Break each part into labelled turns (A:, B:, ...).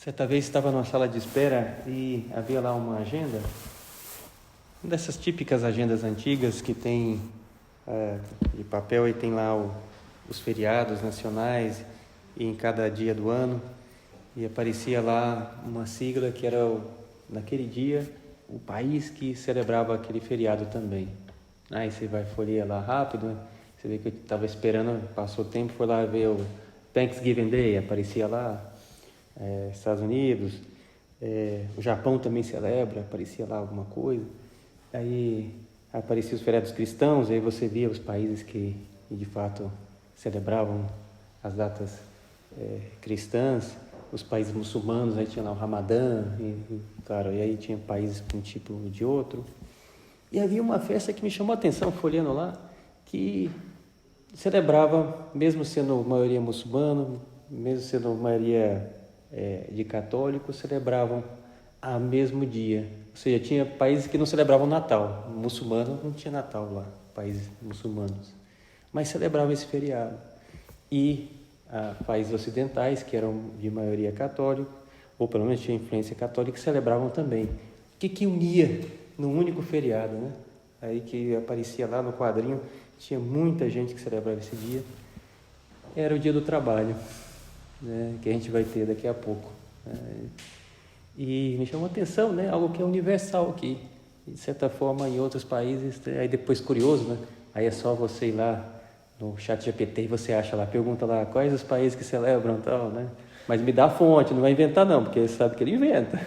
A: Certa vez estava numa sala de espera e havia lá uma agenda, uma dessas típicas agendas antigas que tem de papel e tem lá os feriados nacionais e em cada dia do ano. E aparecia lá uma sigla que era, naquele dia, o país que celebrava aquele feriado também. Aí você vai folhear lá rápido, né? Você vê que eu estava esperando, passou o tempo, foi lá ver o Thanksgiving Day, aparecia lá. Estados Unidos, o Japão também celebra, aparecia lá alguma coisa. Aí apareciam os feriados cristãos, aí você via os países que de fato celebravam as datas cristãs, os países muçulmanos, aí tinha lá o Ramadã, claro, e aí tinha países com um tipo de outro. E havia uma festa que me chamou a atenção, folheando lá, que celebrava, mesmo sendo maioria muçulmana, mesmo sendo maioria de católicos, celebravam ao mesmo dia. Ou seja, tinha países que não celebravam Natal. Muçulmanos não tinha Natal lá, países muçulmanos. Mas celebravam esse feriado. E países ocidentais, que eram de maioria católica, ou pelo menos tinha influência católica, celebravam também. O que unia num único feriado, né? Aí que aparecia lá no quadrinho, tinha muita gente que celebrava esse dia. Era o dia do trabalho. Que a gente vai ter daqui a pouco. E me chamou a atenção, né? Algo que é universal aqui. De certa forma, em outros países, aí depois curioso, né? Aí é só você ir lá no ChatGPT e você acha lá, pergunta lá quais os países que celebram e tal, né? Mas me dá a fonte, não vai inventar não, porque você sabe que ele inventa.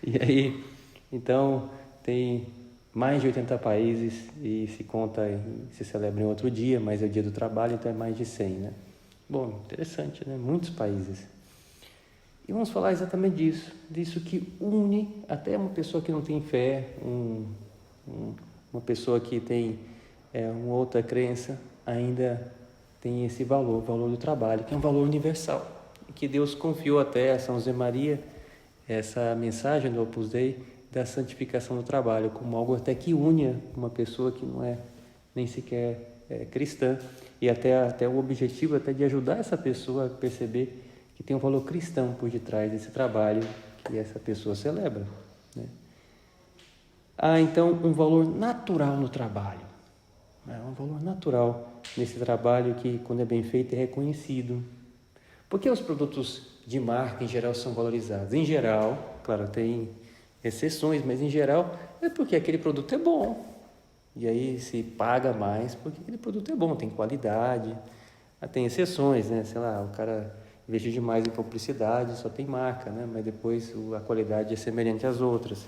A: E aí, então, tem mais de 80 países e se celebra em outro dia, mas é o dia do trabalho, então é mais de 100, né? Bom, interessante, né? Muitos países. E vamos falar exatamente disso que une até uma pessoa que não tem fé, uma pessoa que tem uma outra crença, ainda tem esse valor, o valor do trabalho, que é um valor universal. E que Deus confiou até a São José Maria essa mensagem do Opus Dei da santificação do trabalho, como algo até que une uma pessoa que não é nem sequer cristã, e até o objetivo até de ajudar essa pessoa a perceber que tem um valor cristão por detrás desse trabalho que essa pessoa celebra, né? Há então um valor natural no trabalho, um valor natural nesse trabalho que, quando é bem feito, é reconhecido. Por que os produtos de marca em geral são valorizados? Em geral, claro, tem exceções, mas em geral é porque aquele produto é bom. E aí se paga mais porque aquele produto é bom, tem qualidade. Tem exceções, né? Sei lá, o cara investiu demais em publicidade, só tem marca, né? Mas depois a qualidade é semelhante às outras.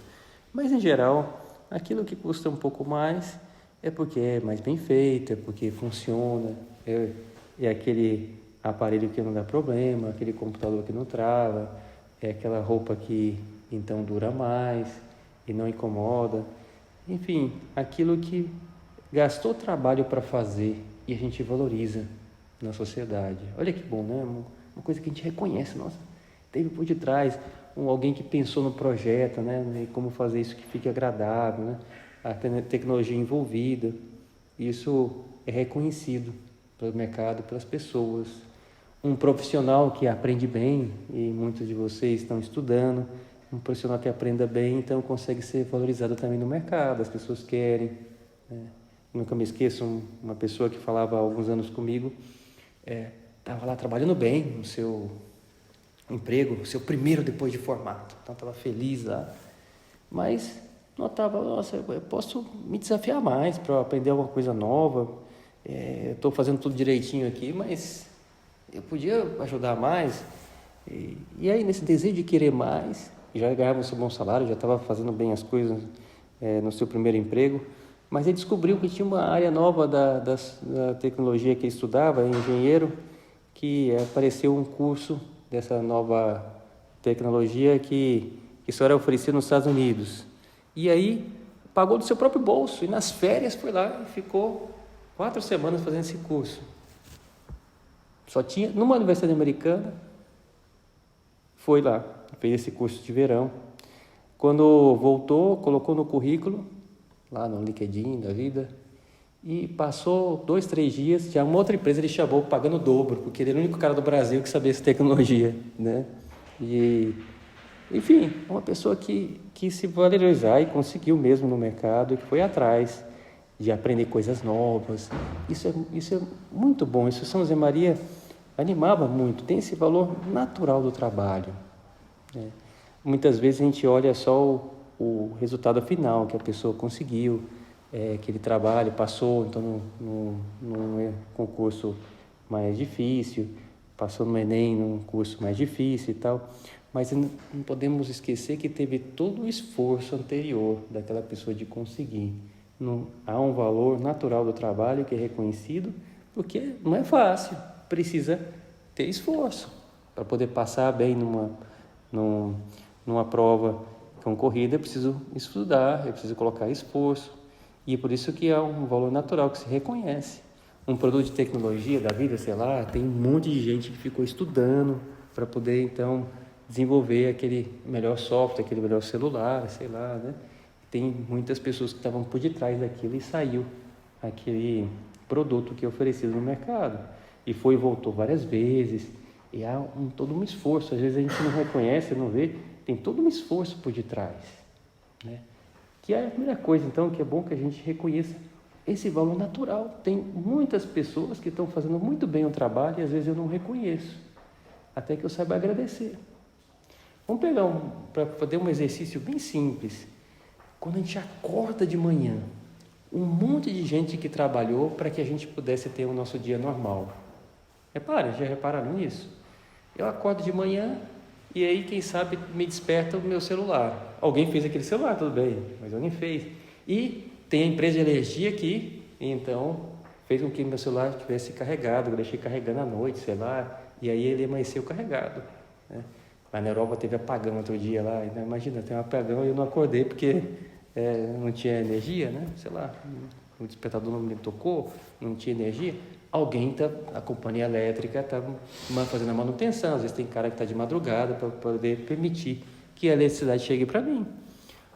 A: Mas em geral, aquilo que custa um pouco mais é porque é mais bem feito, é porque funciona, é aquele aparelho que não dá problema, aquele computador que não trava, é aquela roupa que então dura mais e não incomoda. Enfim, aquilo que gastou trabalho para fazer e a gente valoriza na sociedade. Olha que bom, né? Uma coisa que a gente reconhece, nossa, teve por detrás alguém que pensou no projeto, né? Como fazer isso que fique agradável, né? A tecnologia envolvida. Isso é reconhecido pelo mercado, pelas pessoas. Um profissional que aprende bem, e muitos de vocês estão estudando, um profissional que aprenda bem, então consegue ser valorizado também no mercado, as pessoas querem, né? Nunca me esqueço, uma pessoa que falava há alguns anos comigo, estava lá trabalhando bem no seu emprego, seu primeiro depois de formado, então estava feliz lá, mas notava, nossa, eu posso me desafiar mais para aprender alguma coisa nova, estou fazendo tudo direitinho aqui, mas eu podia ajudar mais, e aí nesse desejo de querer mais, já ganhava um seu bom salário, já estava fazendo bem as coisas no seu primeiro emprego, mas ele descobriu que tinha uma área nova da tecnologia que ele estudava, engenheiro, que apareceu um curso dessa nova tecnologia que só era oferecido nos Estados Unidos. E aí pagou do seu próprio bolso, e nas férias foi lá e ficou 4 semanas fazendo esse curso. Só tinha, numa universidade americana, foi lá, fez esse curso de verão. Quando voltou, colocou no currículo, lá no LinkedIn da vida, e passou 2, 3 dias, já uma outra empresa ele chamou pagando o dobro, porque ele era o único cara do Brasil que sabia essa tecnologia, né? E, enfim, uma pessoa que se valorizar e conseguiu mesmo no mercado, que foi atrás de aprender coisas novas. Isso é muito bom. Isso São José Maria animava muito. Tem esse valor natural do trabalho, né? Muitas vezes a gente olha só o resultado final que a pessoa conseguiu, aquele trabalho passou então num concurso mais difícil, passou no Enem num curso mais difícil e tal, mas não podemos esquecer que teve todo o esforço anterior daquela pessoa de conseguir. Não, há um valor natural do trabalho que é reconhecido, porque não é fácil, precisa ter esforço para poder passar bem numa prova concorrida. É preciso estudar, é preciso colocar esforço, e é por isso que há um valor natural que se reconhece. Um produto de tecnologia da vida, sei lá, tem um monte de gente que ficou estudando para poder então desenvolver aquele melhor software, aquele melhor celular, sei lá, né? Tem muitas pessoas que estavam por detrás daquilo e saiu aquele produto que é oferecido no mercado. E foi e voltou várias vezes, e há todo um esforço. Às vezes a gente não reconhece, não vê, tem todo um esforço por detrás, né? Que é a primeira coisa, então, que é bom que a gente reconheça esse valor natural. Tem muitas pessoas que estão fazendo muito bem o trabalho e às vezes eu não reconheço, até que eu saiba agradecer. Vamos pegar para fazer um exercício bem simples. Quando a gente acorda de manhã, um monte de gente que trabalhou para que a gente pudesse ter o nosso dia normal. Já repararam nisso? Eu acordo de manhã e aí, quem sabe, me desperta o meu celular. Alguém fez aquele celular, tudo bem, mas alguém fez. E tem a empresa de energia aqui, então fez com que meu celular estivesse carregado. Eu deixei carregando à noite, sei lá, e aí ele amanheceu carregado, né? Mas na Europa teve apagão outro dia lá. Imagina, tem um apagão e eu não acordei porque não tinha energia, né? Sei lá, o despertador não me tocou, não tinha energia. A companhia elétrica está fazendo a manutenção. Às vezes tem cara que está de madrugada para poder permitir que a eletricidade chegue para mim.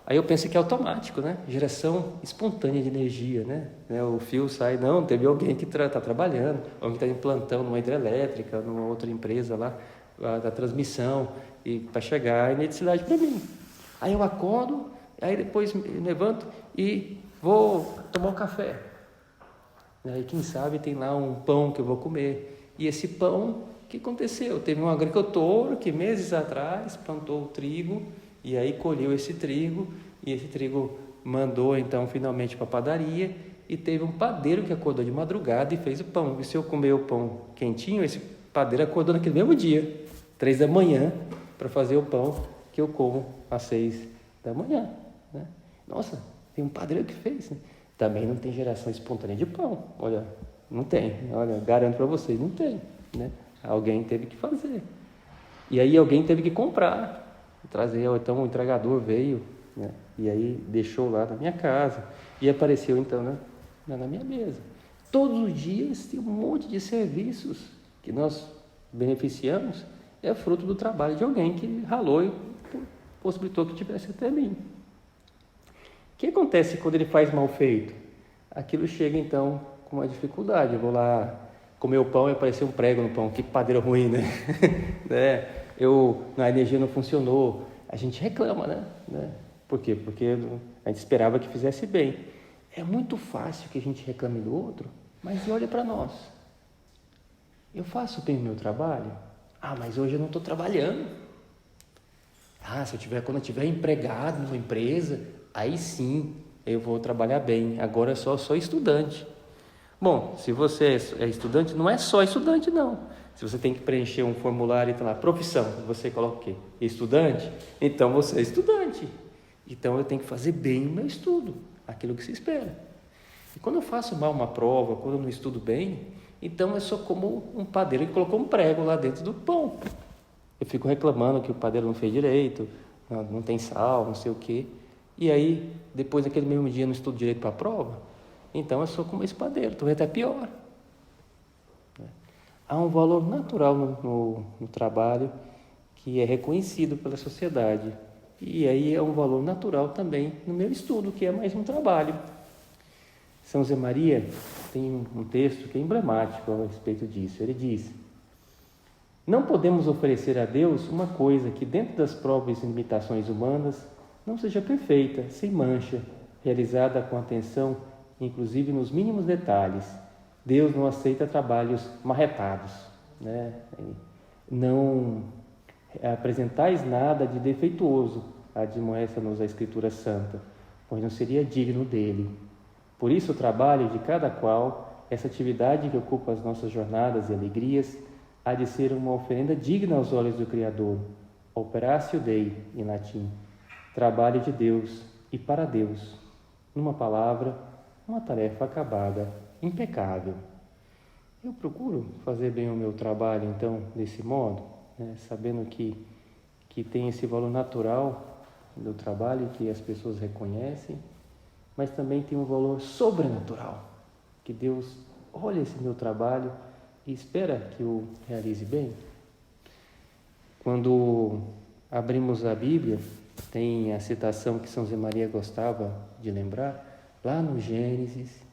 A: Aí eu penso que é automático, né? Geração espontânea de energia, né? O fio sai, não, teve alguém que está trabalhando, alguém está em plantão numa hidrelétrica, numa outra empresa lá, da transmissão, e para chegar a eletricidade para mim. Aí eu acordo, aí depois me levanto e vou tomar um café. Aí quem sabe tem lá um pão que eu vou comer. E esse pão, o que aconteceu? Teve um agricultor que meses atrás plantou o trigo e aí colheu esse trigo, e esse trigo mandou então finalmente para a padaria, e teve um padeiro que acordou de madrugada e fez o pão. E se eu comer o pão quentinho, esse padeiro acordou naquele mesmo dia, 3 da manhã, para fazer o pão que eu como às 6 da manhã, né? Nossa, tem um padeiro que fez, né? Também não tem geração espontânea de pão. Olha, não tem. Olha, garanto para vocês, não tem, né? Alguém teve que fazer. E aí alguém teve que comprar, trazer. Então o entregador veio, né? E aí deixou lá na minha casa e apareceu então, né, na minha mesa. Todos os dias tem um monte de serviços que nós beneficiamos, é fruto do trabalho de alguém que ralou e possibilitou que tivesse até mim. O que acontece quando ele faz mal feito? Aquilo chega então com uma dificuldade. Eu vou lá comer o pão e apareceu um prego no pão. Que padeiro ruim, né? A energia não funcionou. A gente reclama, né? Por quê? Porque a gente esperava que fizesse bem. É muito fácil que a gente reclame do outro, mas olha para nós. Eu faço bem o meu trabalho? Mas hoje eu não estou trabalhando. Quando eu estiver empregado numa empresa, aí sim eu vou trabalhar bem. Agora eu sou estudante. Bom, se você é estudante, não é só estudante, não. Se você tem que preencher um formulário, então lá, profissão, você coloca o quê? Estudante? Então você é estudante. Então eu tenho que fazer bem o meu estudo, aquilo que se espera. E quando eu faço mal uma prova, quando eu não estudo bem, então eu sou como um padeiro que colocou um prego lá dentro do pão. Eu fico reclamando que o padeiro não fez direito, não tem sal, não sei o quê. E aí, depois daquele mesmo dia, eu não estudo direito para a prova. Então eu sou como esse padeiro, estou até pior. Há um valor natural no trabalho que é reconhecido pela sociedade. E aí é um valor natural também no meu estudo, que é mais um trabalho. São José Maria tem um texto que é emblemático a respeito disso. Ele diz: Não podemos oferecer a Deus uma coisa que, dentro das próprias limitações humanas, não seja perfeita, sem mancha, realizada com atenção, inclusive nos mínimos detalhes. Deus não aceita trabalhos marretados, né? Não apresentais nada de defeituoso, admoesta-nos a Escritura Santa, pois não seria digno dele. Por isso, o trabalho de cada qual, essa atividade que ocupa as nossas jornadas e alegrias, há de ser uma oferenda digna aos olhos do Criador, operatio Dei, em latim, trabalho de Deus e para Deus. Numa palavra, uma tarefa acabada, impecável. Eu procuro fazer bem o meu trabalho, então, desse modo, né, sabendo que tem esse valor natural do trabalho que as pessoas reconhecem, mas também tem um valor sobrenatural, que Deus olha esse meu trabalho e espera que eu realize bem. Quando abrimos a Bíblia, tem a citação que São José Maria gostava de lembrar, lá no Gênesis,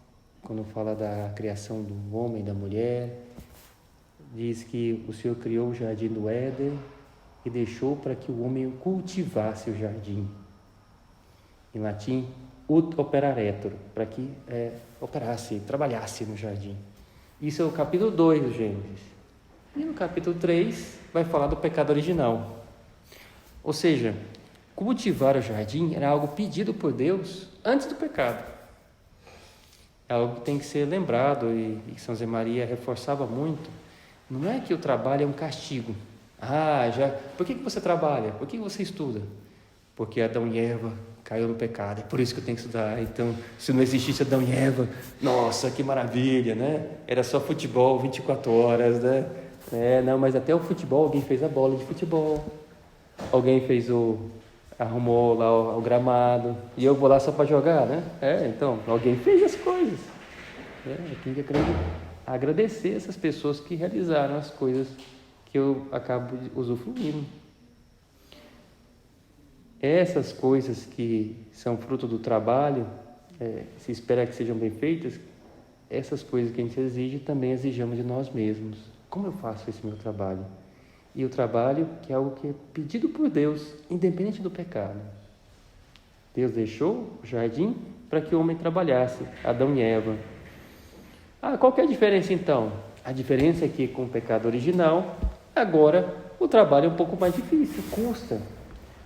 A: quando fala da criação do homem e da mulher, diz que o Senhor criou o jardim do Éden e deixou para que o homem cultivasse o jardim. Em latim, ut operaretur, para que operasse, trabalhasse no jardim. Isso é o capítulo 2 do Gênesis. E no capítulo 3 vai falar do pecado original. Ou seja, cultivar o jardim era algo pedido por Deus antes do pecado. É algo que tem que ser lembrado e São José Maria reforçava muito. Não é que o trabalho é um castigo. Por que você trabalha? Por que você estuda? Porque Adão e Eva caiu no pecado, é por isso que eu tenho que estudar. Então, se não existisse Adão e Eva, nossa, que maravilha, né? Era só futebol 24 horas, né? Não, mas até o futebol, alguém fez a bola de futebol, alguém arrumou lá o gramado, e eu vou lá só para jogar, né? Então, alguém fez as coisas. Eu tenho que agradecer essas pessoas que realizaram as coisas que eu acabo usufruindo. Essas coisas que são fruto do trabalho, se espera que sejam bem feitas, essas coisas que a gente exige, também exijamos de nós mesmos. Como eu faço esse meu trabalho? E o trabalho, que é algo que é pedido por Deus, independente do pecado. Deus deixou o jardim para que o homem trabalhasse, Adão e Eva. Qual que é a diferença então? A diferença é que com o pecado original, agora o trabalho é um pouco mais difícil, custa.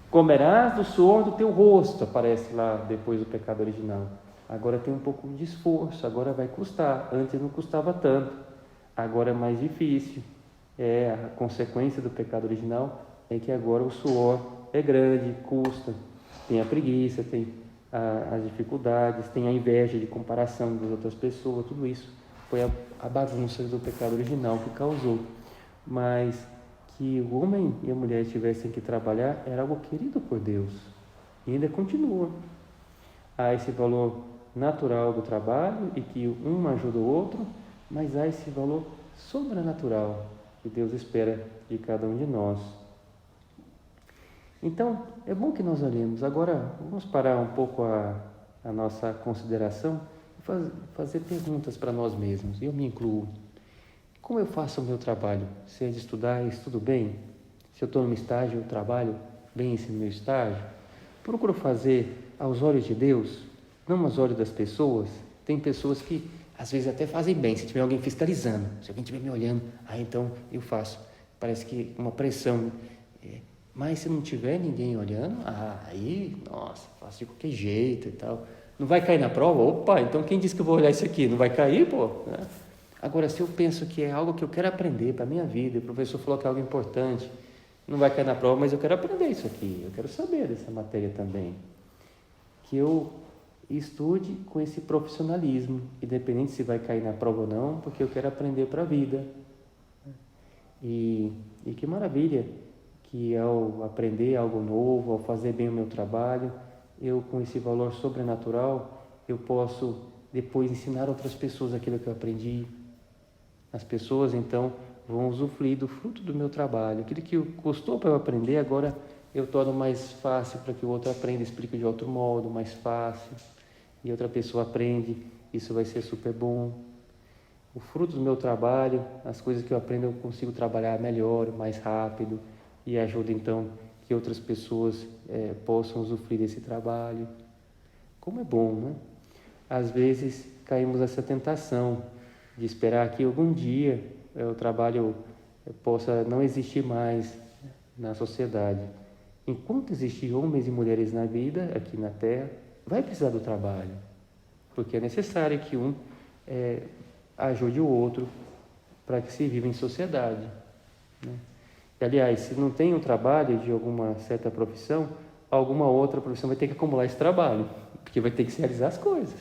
A: Comerás do suor do teu rosto, aparece lá depois do pecado original. Agora tem um pouco de esforço, agora vai custar. Antes não custava tanto, agora é mais difícil. A consequência do pecado original é que agora o suor é grande, custa. Tem a preguiça, tem as dificuldades, tem a inveja de comparação das outras pessoas, tudo isso foi a bagunça do pecado original que causou. Mas que o homem e a mulher tivessem que trabalhar era algo querido por Deus e ainda continua. Há esse valor natural do trabalho e que um ajuda o outro, mas há esse valor sobrenatural que Deus espera de cada um de nós. Então, é bom que nós olhemos. Agora, vamos parar um pouco a nossa consideração e fazer perguntas para nós mesmos. Eu me incluo. Como eu faço o meu trabalho? Se é de estudar, eu estudo bem? Se eu estou no estágio, eu trabalho bem esse meu estágio? Procuro fazer aos olhos de Deus, não aos olhos das pessoas. Tem pessoas que às vezes até fazem bem, se tiver alguém fiscalizando, se alguém estiver me olhando, então eu faço. Parece que uma pressão. Mas se não tiver ninguém olhando, aí, nossa, faço de qualquer jeito e tal. Não vai cair na prova? Opa, então quem disse que eu vou olhar isso aqui? Não vai cair, pô? Agora, se eu penso que é algo que eu quero aprender para a minha vida, o professor falou que é algo importante, não vai cair na prova, mas eu quero aprender isso aqui, eu quero saber dessa matéria também. Que eu estude com esse profissionalismo, independente se vai cair na prova ou não, porque eu quero aprender para a vida. E que maravilha que ao aprender algo novo, ao fazer bem o meu trabalho, eu com esse valor sobrenatural, eu posso depois ensinar outras pessoas aquilo que eu aprendi. As pessoas então vão usufruir do fruto do meu trabalho. Aquilo que custou para eu aprender, agora eu torno mais fácil para que o outro aprenda, explico de outro modo, mais fácil. E outra pessoa aprende, isso vai ser super bom. o fruto do meu trabalho, as coisas que eu aprendo, eu consigo trabalhar melhor, mais rápido e ajuda então que outras pessoas possam usufruir desse trabalho. Como é bom, né? Às vezes caímos nessa tentação de esperar que algum dia o trabalho possa não existir mais na sociedade. Enquanto existir homens e mulheres na vida, aqui na Terra, vai precisar do trabalho, porque é necessário que um ajude o outro para que se viva em sociedade, né? E, aliás, se não tem um trabalho de alguma certa profissão, alguma outra profissão vai ter que acumular esse trabalho, porque vai ter que se realizar as coisas.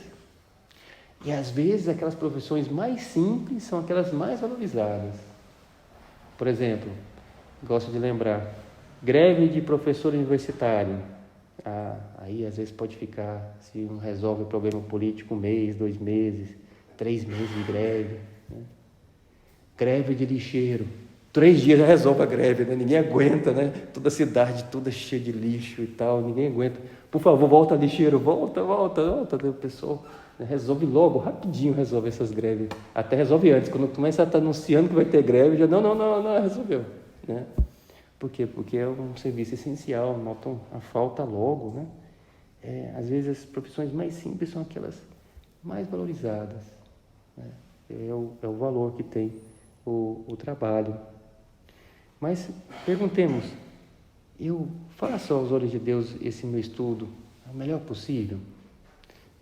A: E às vezes aquelas profissões mais simples são aquelas mais valorizadas. Por exemplo, gosto de lembrar, greve de professor universitário. Aí às vezes pode ficar, se não resolve o problema político, 1 mês, 2 meses, 3 meses de greve, né? Greve de lixeiro, 3 dias já resolve a greve, né? Ninguém aguenta, né? Toda a cidade toda cheia de lixo e tal, ninguém aguenta. Por favor, volta lixeiro, volta. O pessoal resolve logo, rapidinho resolve essas greves. Até resolve antes, quando começa a estar anunciando que vai ter greve, já não, resolveu, né? Por quê? Porque é um serviço essencial, notam a falta logo, né? Às vezes as profissões mais simples são aquelas mais valorizadas, né? É o valor que tem o trabalho. Mas perguntemos, eu faço aos olhos de Deus esse meu estudo o melhor possível?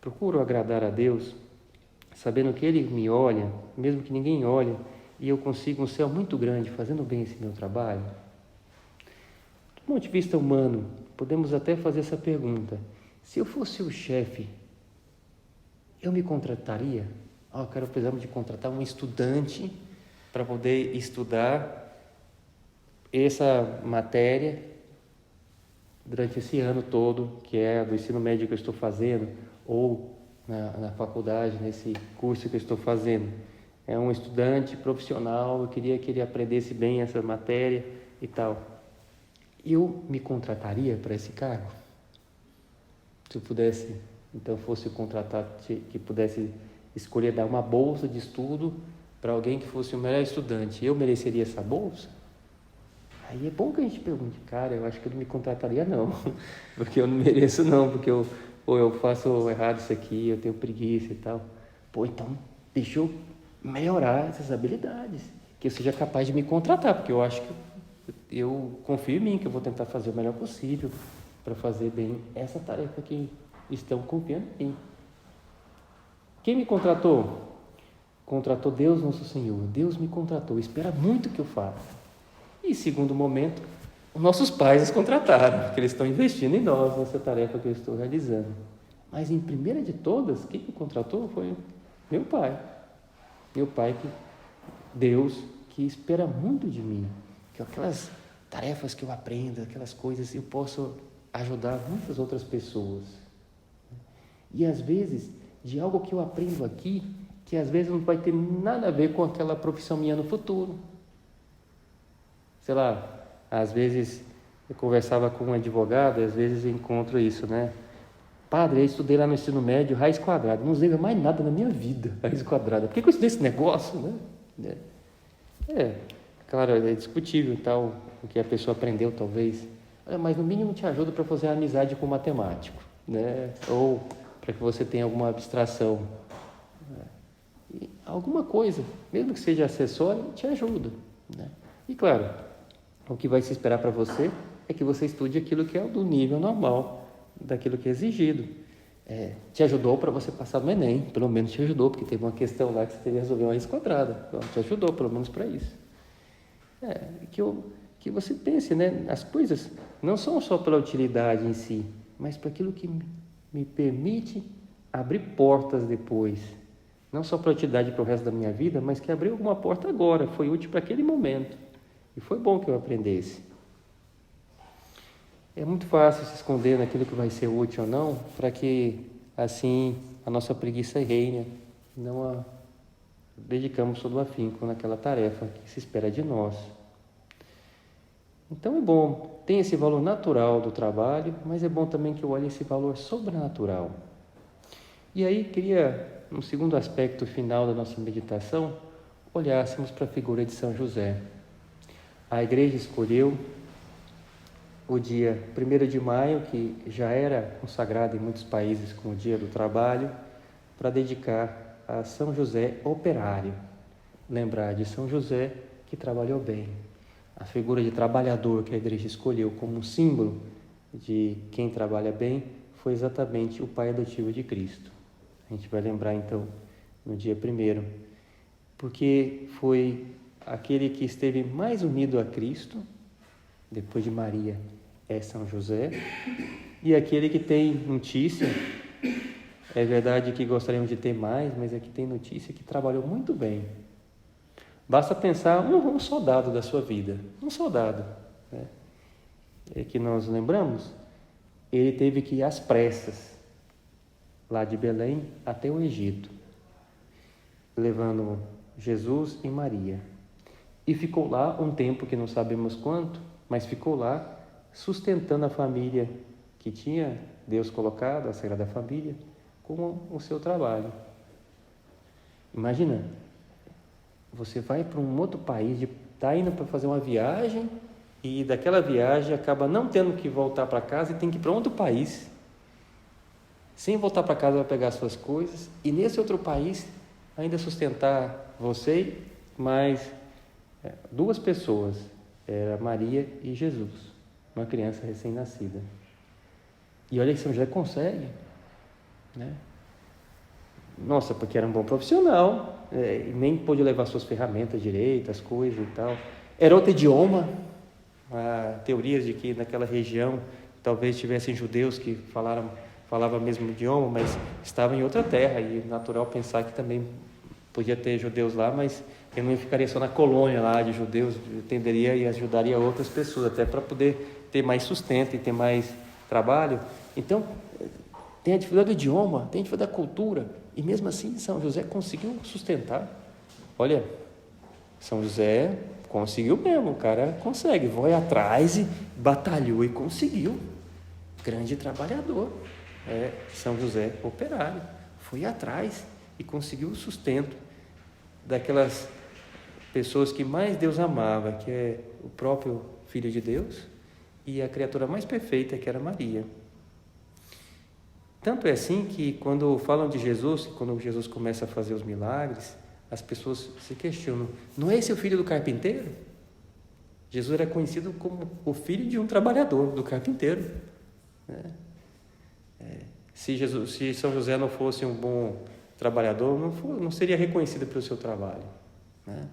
A: Procuro agradar a Deus, sabendo que Ele me olha, mesmo que ninguém olhe, e eu consigo um céu muito grande fazendo bem esse meu trabalho? Do ponto de vista humano, podemos até fazer essa pergunta: se eu fosse o chefe, eu me contrataria? Precisamos de contratar um estudante para poder estudar essa matéria durante esse ano todo, que é do ensino médio que eu estou fazendo, ou na faculdade, nesse curso que eu estou fazendo. É um estudante profissional, eu queria que ele aprendesse bem essa matéria e tal. Eu me contrataria para esse cargo? Se eu pudesse, então fosse contratado, que pudesse escolher dar uma bolsa de estudo para alguém que fosse o melhor estudante, eu mereceria essa bolsa? Aí é bom que a gente pergunte, cara, eu acho que eu não me contrataria não, porque eu não mereço não, porque eu faço errado isso aqui, eu tenho preguiça e tal. Então deixa eu melhorar essas habilidades, que eu seja capaz de me contratar, porque eu acho que eu confio em mim, que eu vou tentar fazer o melhor possível para fazer bem essa tarefa que estão confiando em mim. Quem me contratou? Contratou Deus, nosso Senhor. Deus me contratou, espera muito que eu faça. E, segundo momento, os nossos pais os contrataram, porque eles estão investindo em nós, nessa tarefa que eu estou realizando. Mas, em primeira de todas, quem me contratou foi meu pai. Meu pai, Deus, que espera muito de mim, que aquelas tarefas que eu aprendo, aquelas coisas, eu posso ajudar muitas outras pessoas. E, às vezes, de algo que eu aprendo aqui, que às vezes não vai ter nada a ver com aquela profissão minha no futuro. Sei lá, às vezes eu conversava com um advogado e às vezes eu encontro isso, né? Padre, eu estudei lá no ensino médio, raiz quadrada, não usei mais nada na minha vida, raiz quadrada. Por que eu estudei esse negócio, né? Claro, é discutível tal, o que a pessoa aprendeu talvez, mas no mínimo te ajuda para fazer amizade com o matemático, né? Ou para que você tenha alguma abstração. E alguma coisa, mesmo que seja acessório, te ajuda, né? E claro, o que vai se esperar para você é que você estude aquilo que é do nível normal, daquilo que é exigido. Te ajudou para você passar no Enem, pelo menos te ajudou, porque teve uma questão lá que você teve que resolver uma raiz quadrada. Então, te ajudou, pelo menos para isso. Que você pense, né? As coisas não são só pela utilidade em si, mas para aquilo que me permite abrir portas depois. Não só para utilidade para o resto da minha vida, mas que abriu alguma porta agora, foi útil para aquele momento. E foi bom que eu aprendesse. É muito fácil se esconder naquilo que vai ser útil ou não, para que assim a nossa preguiça reine, não a dedicamos todo o afinco naquela tarefa que se espera de nós. Então é bom, tem esse valor natural do trabalho, mas é bom também que eu olhe esse valor sobrenatural. E aí queria, no segundo aspecto final da nossa meditação, olhássemos para a figura de São José. A igreja escolheu o dia 1º de maio, que já era consagrado em muitos países como o Dia do Trabalho, para dedicar a São José operário. Lembrar de São José que trabalhou bem. A figura de trabalhador que a igreja escolheu como um símbolo de quem trabalha bem foi exatamente o pai adotivo de Cristo. A gente vai lembrar então no dia 1º, porque foi aquele que esteve mais unido a Cristo, depois de Maria, é São José, e aquele que tem notícia, é verdade que gostaríamos de ter mais, mas é que tem notícia que trabalhou muito bem. Basta pensar um soldado da sua vida, um soldado, né? É que nós lembramos, ele teve que ir às pressas, lá de Belém até o Egito, levando Jesus e Maria. E ficou lá um tempo que não sabemos quanto, mas ficou lá sustentando a família que tinha Deus colocado, a Sagrada Família, com o seu trabalho. Imagina, você vai para um outro país, está indo para fazer uma viagem e daquela viagem acaba não tendo que voltar para casa e tem que ir para outro país. Sem voltar para casa vai pegar suas coisas e nesse outro país ainda sustentar você, mais 2 pessoas, era Maria e Jesus, uma criança recém-nascida. E olha que São José consegue, né? Nossa, porque era um bom profissional, e nem pôde levar suas ferramentas direito, as coisas e tal. Era outro idioma, há teorias de que naquela região talvez tivessem judeus que falavam o mesmo idioma, mas estavam em outra terra, e é natural pensar que também podia ter judeus lá, mas ele não ficaria só na colônia lá de judeus, tenderia e ajudaria outras pessoas, até para poder ter mais sustento e ter mais trabalho. Então, tem a dificuldade do idioma, tem a dificuldade da cultura, e mesmo assim São José conseguiu sustentar. Olha, São José conseguiu mesmo, o cara consegue, vai atrás e batalhou e conseguiu. Grande trabalhador, São José operário, foi atrás e conseguiu o sustento daquelas pessoas que mais Deus amava, que é o próprio Filho de Deus e a criatura mais perfeita, que era Maria. Tanto é assim que quando falam de Jesus, quando Jesus começa a fazer os milagres, as pessoas se questionam, não é esse o filho do carpinteiro? Jesus era conhecido como o filho de um trabalhador, do carpinteiro, né? Se São José não fosse um bom trabalhador, não seria reconhecido pelo seu trabalho, né?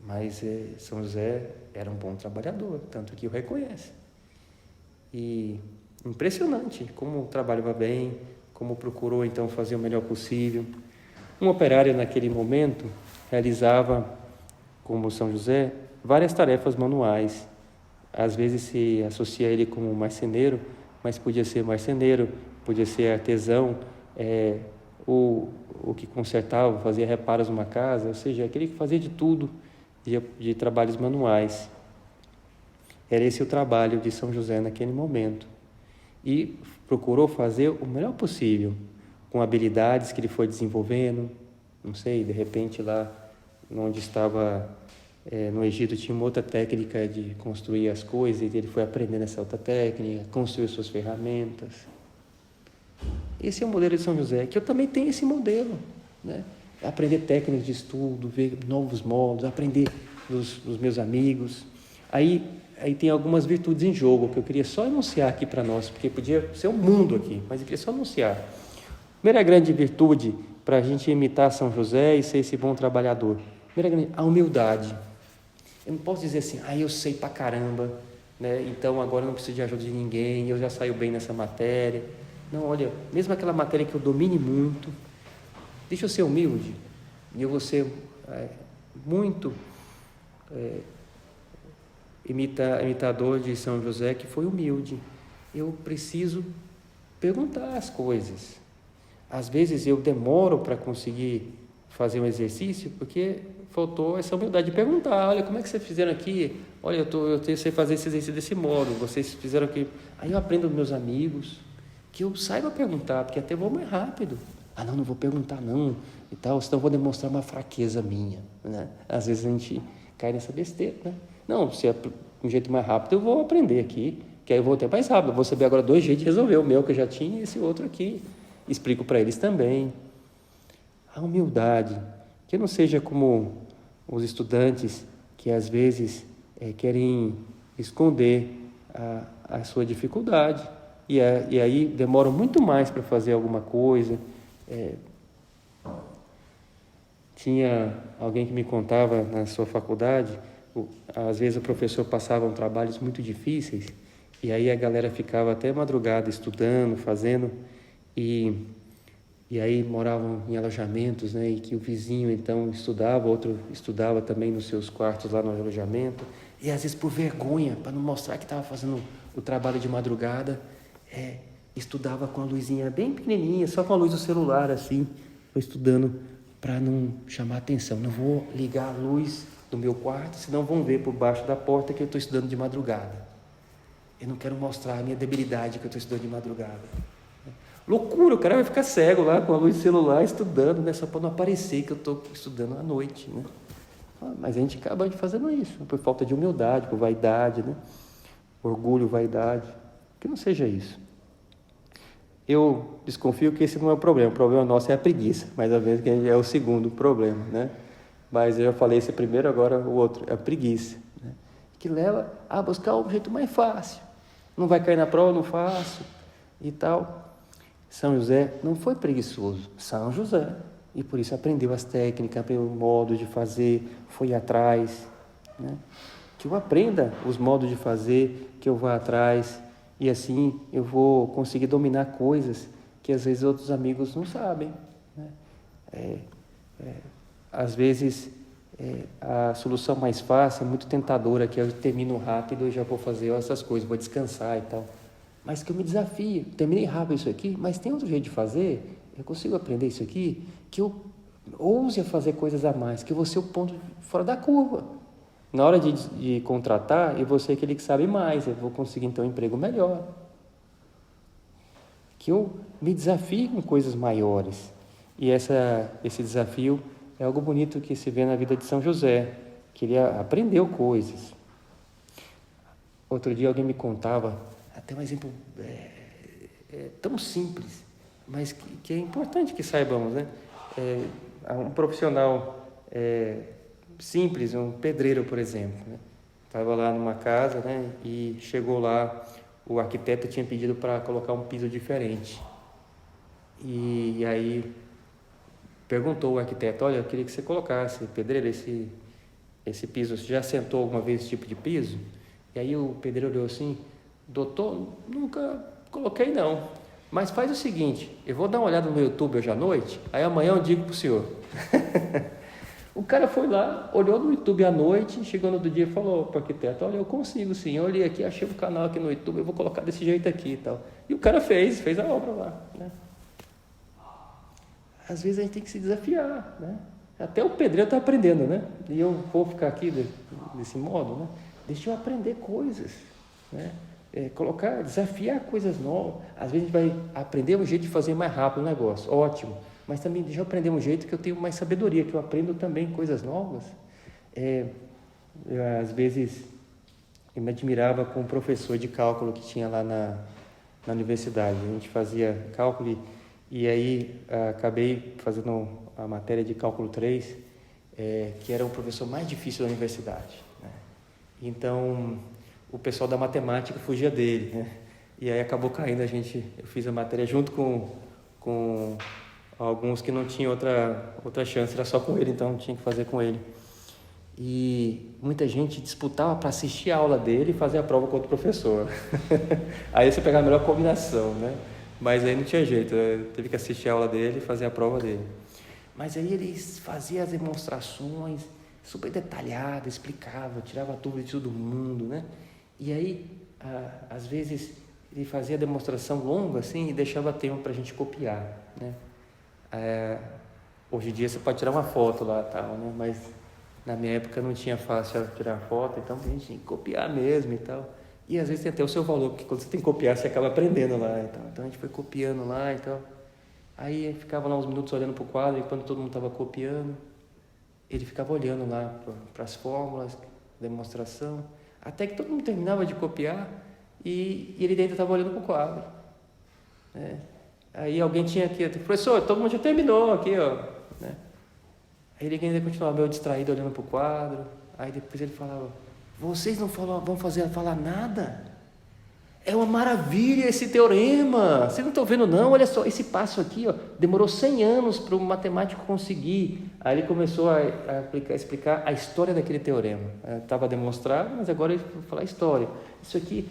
A: Mas São José era um bom trabalhador, tanto que o reconhece. E impressionante como trabalhava bem, como procurou então fazer o melhor possível. Um operário naquele momento realizava, como São José, várias tarefas manuais. Às vezes se associa a ele como marceneiro, mas podia ser marceneiro, podia ser artesão, o que consertava, fazia reparos numa casa, ou seja, aquele que fazia de tudo, de trabalhos manuais. Era esse o trabalho de São José naquele momento. E procurou fazer o melhor possível, com habilidades que ele foi desenvolvendo. Não sei, de repente lá onde estava no Egito tinha uma outra técnica de construir as coisas, e ele foi aprendendo essa outra técnica, construiu suas ferramentas. Esse é o modelo de São José, que eu também tenho esse modelo, né? Aprender técnicas de estudo, ver novos modos, aprender dos meus amigos. Aí tem algumas virtudes em jogo, que eu queria só enunciar aqui para nós, porque podia ser um mundo aqui, mas eu queria só anunciar. Primeira grande virtude para a gente imitar São José e ser esse bom trabalhador. Primeira grande, a humildade. Eu não posso dizer assim, eu sei pra caramba, né? Então agora eu não preciso de ajuda de ninguém, eu já saio bem nessa matéria. Não, olha, mesmo aquela matéria que eu domine muito, deixa eu ser humilde, e eu vou ser muito imitador de São José, que foi humilde. Eu preciso perguntar as coisas. Às vezes eu demoro para conseguir fazer um exercício, porque faltou essa humildade de perguntar, olha, como é que vocês fizeram aqui? Olha, eu sei fazer esse exercício desse modo, vocês fizeram aqui. Aí eu aprendo dos meus amigos, que eu saiba perguntar, porque até vou mais rápido. Ah, não vou perguntar não, e tal, senão eu vou demonstrar uma fraqueza minha, né? Às vezes a gente cai nessa besteira, né? Não, se é um jeito mais rápido, eu vou aprender aqui, que aí eu vou ter mais rápido, eu vou saber agora 2 jeitos de resolver, o meu que eu já tinha e esse outro aqui. Explico para eles também. A humildade, que não seja como os estudantes que às vezes querem esconder a sua dificuldade e aí demoram muito mais para fazer alguma coisa. Tinha alguém que me contava na sua faculdade, às vezes o professor passava trabalhos muito difíceis e aí a galera ficava até madrugada estudando, fazendo, e aí moravam em alojamentos, né? E que o vizinho então estudava, outro estudava também nos seus quartos lá no alojamento. E às vezes por vergonha, para não mostrar que estava fazendo o trabalho de madrugada, estudava com a luzinha bem pequenininha, só com a luz do celular assim, foi estudando para não chamar atenção. Não vou ligar a luz do meu quarto, senão vão ver por baixo da porta que eu estou estudando de madrugada. Eu não quero mostrar a minha debilidade que eu estou estudando de madrugada. Loucura, o cara vai ficar cego lá com a luz do celular estudando, né? Só para não aparecer que eu estou estudando à noite, né? Mas a gente acaba fazendo isso, por falta de humildade, por vaidade, né? Orgulho, vaidade, que não seja isso. Eu desconfio que esse não é o problema nosso é a preguiça, mais ou menos que é o segundo problema, né? Mas eu já falei esse primeiro, agora o outro, é a preguiça, né? Que leva a buscar o jeito mais fácil. Não vai cair na prova, não faço e tal. São José não foi preguiçoso, São José, e por isso aprendeu as técnicas, aprendeu o modo de fazer, foi atrás, né? Que eu aprenda os modos de fazer, que eu vá atrás, e assim eu vou conseguir dominar coisas que às vezes outros amigos não sabem, né? Às vezes a solução mais fácil é muito tentadora, que eu termino rápido e já vou fazer essas coisas, vou descansar e tal. Mas que eu me desafio, terminei rápido isso aqui, mas tem outro jeito de fazer, eu consigo aprender isso aqui, que eu ouse a fazer coisas a mais, que eu vou ser o ponto fora da curva. Na hora de contratar, eu vou ser aquele que sabe mais, eu vou conseguir então um emprego melhor. Que eu me desafie com coisas maiores. E esse desafio é algo bonito que se vê na vida de São José, que ele aprendeu coisas. Outro dia alguém me contava, até um exemplo tão simples, mas que é importante que saibamos, né? Um profissional simples, um pedreiro, por exemplo, né? Estava lá numa casa, né? E chegou lá, o arquiteto tinha pedido para colocar um piso diferente. E aí perguntou o arquiteto, olha, eu queria que você colocasse, pedreiro, esse piso, você já sentou alguma vez esse tipo de piso? E aí o pedreiro olhou assim, doutor, nunca coloquei não, mas faz o seguinte, eu vou dar uma olhada no meu YouTube hoje à noite, aí amanhã eu digo para o senhor. O cara foi lá, olhou no YouTube à noite, chegou no outro dia e falou para o arquiteto, olha, eu consigo sim, eu olhei aqui, achei um canal aqui no YouTube, eu vou colocar desse jeito aqui e tal. E o cara fez a obra lá, né? Às vezes a gente tem que se desafiar, né? Até o pedreiro está aprendendo, né? E eu vou ficar aqui desse modo, né? Deixa eu aprender coisas, né? Desafiar coisas novas. Às vezes a gente vai aprender um jeito de fazer mais rápido o negócio, ótimo. Mas também deixa eu aprender um jeito que eu tenho mais sabedoria, que eu aprendo também coisas novas. Às vezes eu me admirava com um professor de cálculo que tinha lá na universidade. A gente fazia cálculo e aí acabei fazendo a matéria de cálculo 3, que era o professor mais difícil da universidade, né? Então o pessoal da matemática fugia dele, né? E aí acabou caindo, eu fiz a matéria junto com alguns que não tinham outra chance, era só com ele, então tinha que fazer com ele. E muita gente disputava para assistir a aula dele e fazer a prova com outro professor. Aí você pegava a melhor combinação, né? Mas aí não tinha jeito, teve que assistir a aula dele e fazer a prova dele. Mas aí ele fazia as demonstrações super detalhadas, explicava, tirava dúvida de todo mundo, né? E aí, às vezes, ele fazia a demonstração longa assim e deixava tempo para a gente copiar, né? Hoje em dia você pode tirar uma foto lá e tal, né? Mas na minha época não tinha fácil tirar foto, então a gente tinha que copiar mesmo e tal. E às vezes tem até o seu valor, porque quando você tem que copiar, você acaba aprendendo lá e tal. Então a gente foi copiando lá e tal. Aí ele ficava lá uns minutos olhando para o quadro, e quando todo mundo estava copiando, ele ficava olhando lá para as fórmulas, demonstração, até que todo mundo terminava de copiar e ele ainda estava olhando para o quadro. Né? Aí alguém tinha aqui, professor, todo mundo já terminou aqui, ó. Né? Aí ele ainda continuava meio distraído olhando para o quadro. Aí depois ele falava, vocês não vão falar nada? É uma maravilha esse teorema, vocês não estão vendo não? Olha só, esse passo aqui, ó, demorou 100 anos para o matemático conseguir. Aí ele começou a explicar a história daquele teorema. Estava demonstrado, mas agora ele vai falar a história. Isso aqui,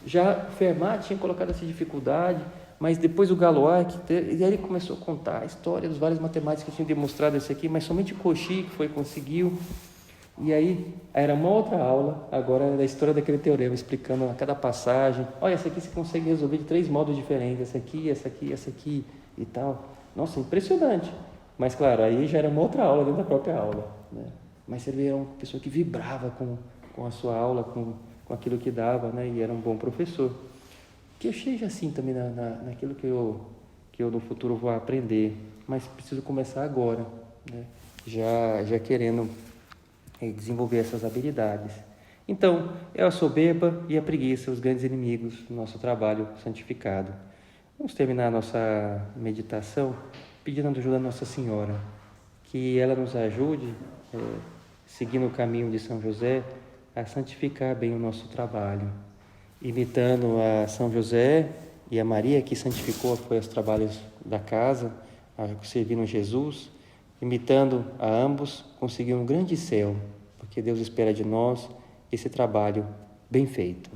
A: já Fermat tinha colocado essa dificuldade, mas depois o Galois, e aí ele começou a contar a história dos vários matemáticos que tinham demonstrado isso aqui, mas somente Cauchy que conseguiu. E aí era uma outra aula, agora era a história daquele teorema, explicando a cada passagem. Olha, essa aqui você consegue resolver de 3 modos diferentes, essa aqui e tal. Nossa, impressionante. Mas claro, aí já era uma outra aula dentro da própria aula. Né? Mas ele era uma pessoa que vibrava com a sua aula, com aquilo que dava, né? E era um bom professor. Que eu seja assim também naquilo que eu no futuro vou aprender, mas preciso começar agora, né? Já querendo desenvolver essas habilidades. Então, é a soberba e a preguiça os grandes inimigos do nosso trabalho santificado. Vamos terminar a nossa meditação pedindo ajuda a Nossa Senhora, que ela nos ajude, seguindo o caminho de São José, a santificar bem o nosso trabalho, imitando a São José e a Maria, que santificou foi os trabalhos da casa, servindo Jesus, imitando a ambos, conseguir um grande céu, porque Deus espera de nós esse trabalho bem feito.